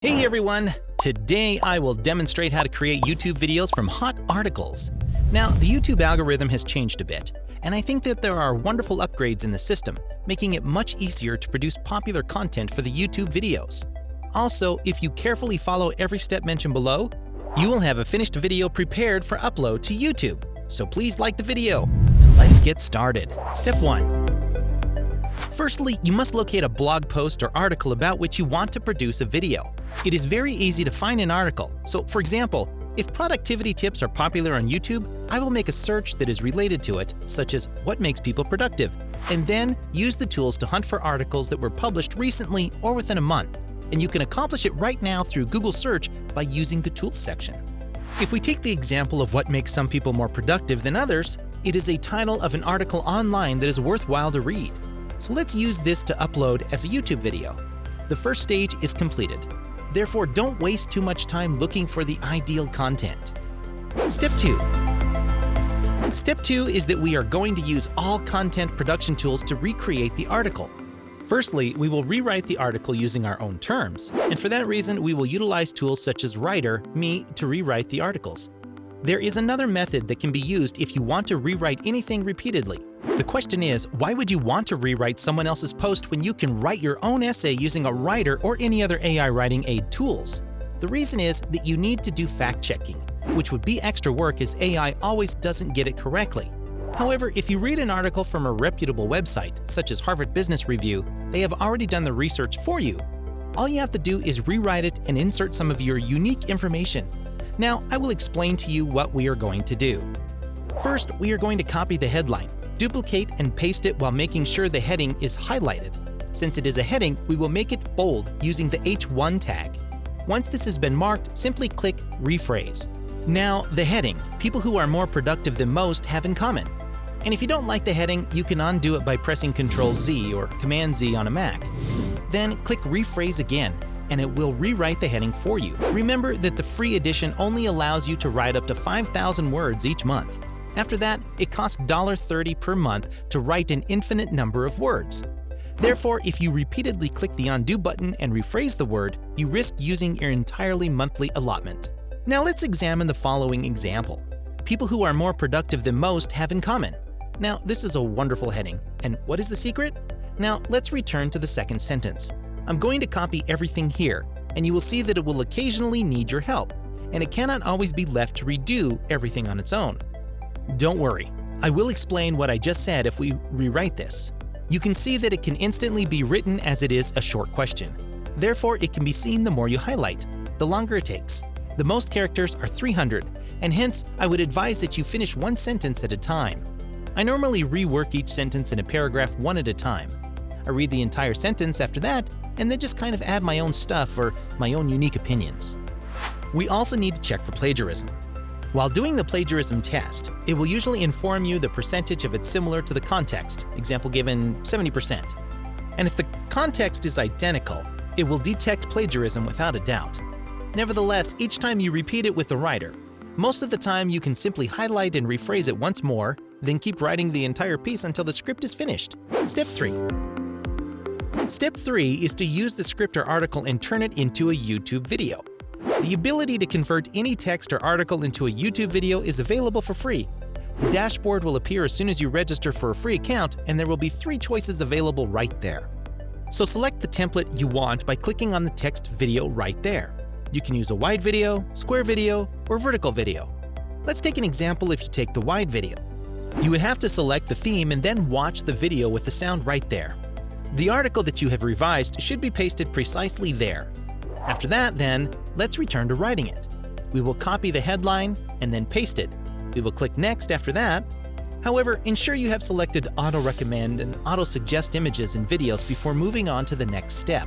Hey everyone! Today I will demonstrate how to create YouTube videos from hot articles. Now, the YouTube algorithm has changed a bit, and I think that there are wonderful upgrades in the system, making it much easier to produce popular content for the YouTube videos. Also, if you carefully follow every step mentioned below, you will have a finished video prepared for upload to YouTube. So please like the video, and let's get started. Step 1. Firstly, you must locate a blog post or article about which you want to produce a video. It is very easy to find an article. So, for example, if productivity tips are popular on YouTube, I will make a search that is related to it, such as what makes people productive, and then use the tools to hunt for articles that were published recently or within a month. And you can accomplish it right now through Google Search by using the Tools section. If we take the example of what makes some people more productive than others, it is a title of an article online that is worthwhile to read. So let's use this to upload as a YouTube video. The first stage is completed. Therefore, don't waste too much time looking for the ideal content. Step 2. Step 2 is that we are going to use all content production tools to recreate the article. Firstly, we will rewrite the article using our own terms, and for that reason, we will utilize tools such as Rytr, to rewrite the articles. There is another method that can be used if you want to rewrite anything repeatedly. The question is, why would you want to rewrite someone else's post when you can write your own essay using a Rytr or any other AI writing aid tools? The reason is that you need to do fact-checking, which would be extra work as AI always doesn't get it correctly. However, if you read an article from a reputable website, such as Harvard Business Review, they have already done the research for you. All you have to do is rewrite it and insert some of your unique information. Now, I will explain to you what we are going to do. First, we are going to copy the headline, duplicate and paste it while making sure the heading is highlighted. Since it is a heading, we will make it bold using the H1 tag. Once this has been marked, simply click Rephrase. Now, the heading, people who are more productive than most have in common. And if you don't like the heading, you can undo it by pressing Ctrl-Z or Command-Z on a Mac. Then click Rephrase again, and it will rewrite the heading for you. Remember that the free edition only allows you to write up to 5,000 words each month. After that, it costs $30 per month to write an infinite number of words. Therefore, if you repeatedly click the undo button and rephrase the word, you risk using your entirely monthly allotment. Now let's examine the following example. People who are more productive than most have in common. Now, this is a wonderful heading. And what is the secret? Now, let's return to the second sentence. I'm going to copy everything here, and you will see that it will occasionally need your help, and it cannot always be left to redo everything on its own. Don't worry, I will explain what I just said if we rewrite this. You can see that it can instantly be written as it is a short question. Therefore, it can be seen the more you highlight, the longer it takes. The most characters are 300, and hence I would advise that you finish one sentence at a time. I normally rework each sentence in a paragraph one at a time. I read the entire sentence after that, and then just kind of add my own stuff or my own unique opinions. We also need to check for plagiarism. While doing the plagiarism test, it will usually inform you the percentage of it similar to the context, example given 70%. And if the context is identical, it will detect plagiarism without a doubt. Nevertheless, each time you repeat it with the Rytr, most of the time you can simply highlight and rephrase it once more, then keep writing the entire piece until the script is finished. Step 3. Step 3 is to use the script or article and turn it into a YouTube video. The ability to convert any text or article into a YouTube video is available for free. The dashboard will appear as soon as you register for a free account, and there will be 3 choices available right there. So select the template you want by clicking on the text video right there. You can use a wide video, square video, or vertical video. Let's take an example if you take the wide video. You would have to select the theme and then watch the video with the sound right there. The article that you have revised should be pasted precisely there. After that, then, let's return to writing it. We will copy the headline and then paste it. We will click Next after that. However, ensure you have selected Auto Recommend and Auto Suggest images and videos before moving on to the next step.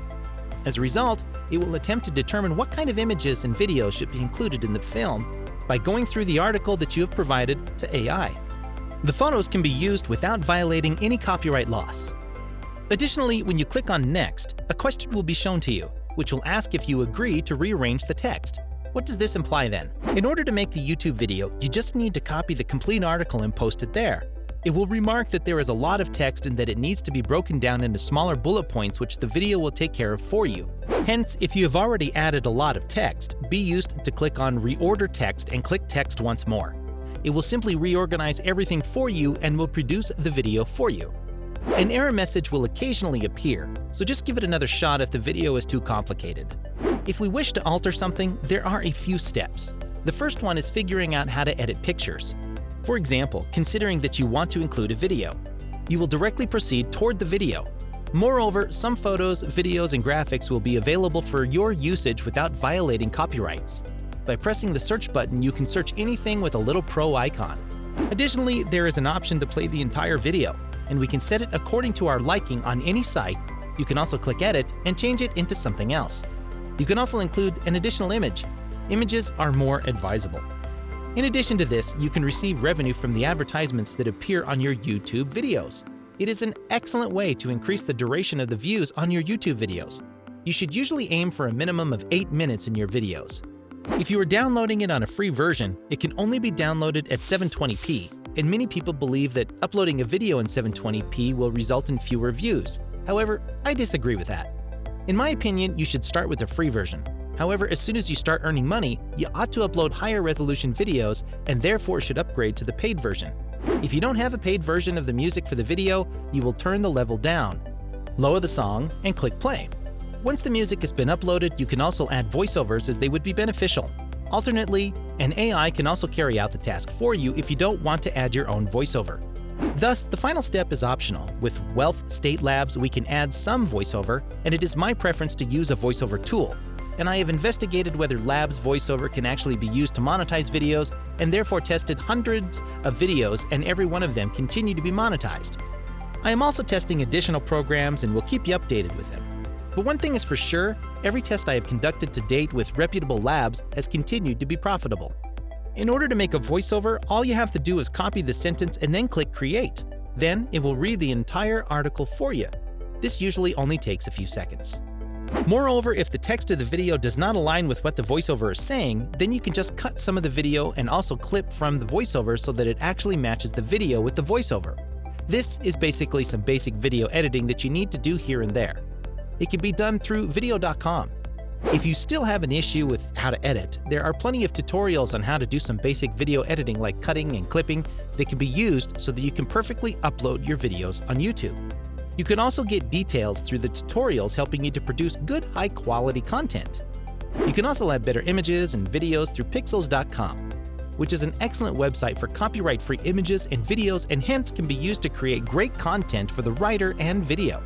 As a result, it will attempt to determine what kind of images and videos should be included in the film by going through the article that you have provided to AI. The photos can be used without violating any copyright laws. Additionally, when you click on Next, a question will be shown to you, which will ask if you agree to rearrange the text. What does this imply then? In order to make the YouTube video, you just need to copy the complete article and post it there. It will remark that there is a lot of text and that it needs to be broken down into smaller bullet points, which the video will take care of for you. Hence, if you have already added a lot of text, be used to click on Reorder Text and click Text once more. It will simply reorganize everything for you and will produce the video for you. An error message will occasionally appear, so just give it another shot if the video is too complicated. If we wish to alter something, there are a few steps. The first one is figuring out how to edit pictures. For example, considering that you want to include a video. You will directly proceed toward the video. Moreover, some photos, videos, and graphics will be available for your usage without violating copyrights. By pressing the search button, you can search anything with a little pro icon. Additionally, there is an option to play the entire video, and we can set it according to our liking on any site. You can also click Edit and change it into something else. You can also include an additional image. Images are more advisable. In addition to this, you can receive revenue from the advertisements that appear on your YouTube videos. It is an excellent way to increase the duration of the views on your YouTube videos. You should usually aim for a minimum of 8 minutes in your videos. If you are downloading it on a free version, it can only be downloaded at 720p, and many people believe that uploading a video in 720p will result in fewer views. However, I disagree with that. In my opinion, you should start with a free version. However, as soon as you start earning money, you ought to upload higher resolution videos and therefore should upgrade to the paid version. If you don't have a paid version of the music for the video, you will turn the level down, lower the song, and click play. Once the music has been uploaded, you can also add voiceovers as they would be beneficial. Alternately, an AI can also carry out the task for you if you don't want to add your own voiceover. Thus, the final step is optional. With WellSaid Labs, we can add some voiceover, and it is my preference to use a voiceover tool. And I have investigated whether Labs voiceover can actually be used to monetize videos, and therefore tested hundreds of videos, and every one of them continue to be monetized. I am also testing additional programs and will keep you updated with them. But one thing is for sure, every test I have conducted to date with reputable labs has continued to be profitable. In order to make a voiceover, all you have to do is copy the sentence and then click Create. Then it will read the entire article for you. This usually only takes a few seconds. Moreover, if the text of the video does not align with what the voiceover is saying, then you can just cut some of the video and also clip from the voiceover so that it actually matches the video with the voiceover. This is basically some basic video editing that you need to do here and there. It can be done through video.com. If you still have an issue with how to edit, there are plenty of tutorials on how to do some basic video editing like cutting and clipping that can be used so that you can perfectly upload your videos on YouTube. You can also get details through the tutorials helping you to produce good, high-quality content. You can also add better images and videos through Pexels.com, which is an excellent website for copyright-free images and videos and hence can be used to create great content for the Rytr and video.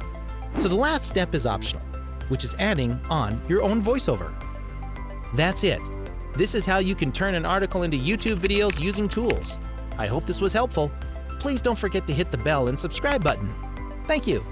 So the last step is optional, which is adding on your own voiceover. That's it. This is how you can turn an article into YouTube videos using tools. I hope this was helpful. Please don't forget to hit the bell and subscribe button. Thank you.